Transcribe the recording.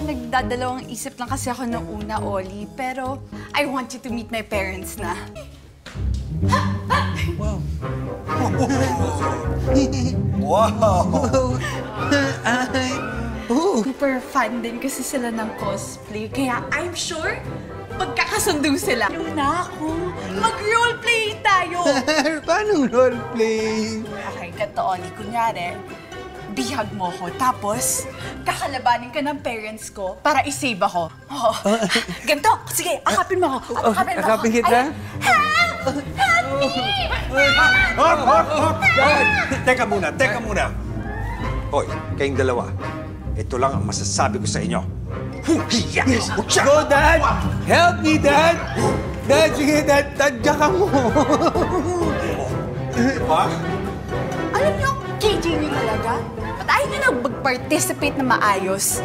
Nagdadalawang isip lang kasi ako nung una, Oli. Pero I want you to meet my parents na. Wow. Wow! Ay. Super fan din kasi sila ng cosplay. Kaya I'm sure magkakasundo sila. Na ako, mag-roleplay tayo! Paano roleplay? Okay, ganito, Oli. Kunyari, bihag mo ko. Tapos, kakalabanin ka ng parents ko para isave ako. Oh. Ganito, sige, akapin mo ako. Akapin kita? Help! Help me! Dad! Teka muna. Hoy, kayong dalawa. Ito lang ang masasabi ko sa inyo. Go, Dad! Help me, Dad! Dad, sige, Dad. Tadyakan mo. Ha? Alam niyo, KJ niyo talaga? Ba't ayaw niyo na mag-participate na maayos?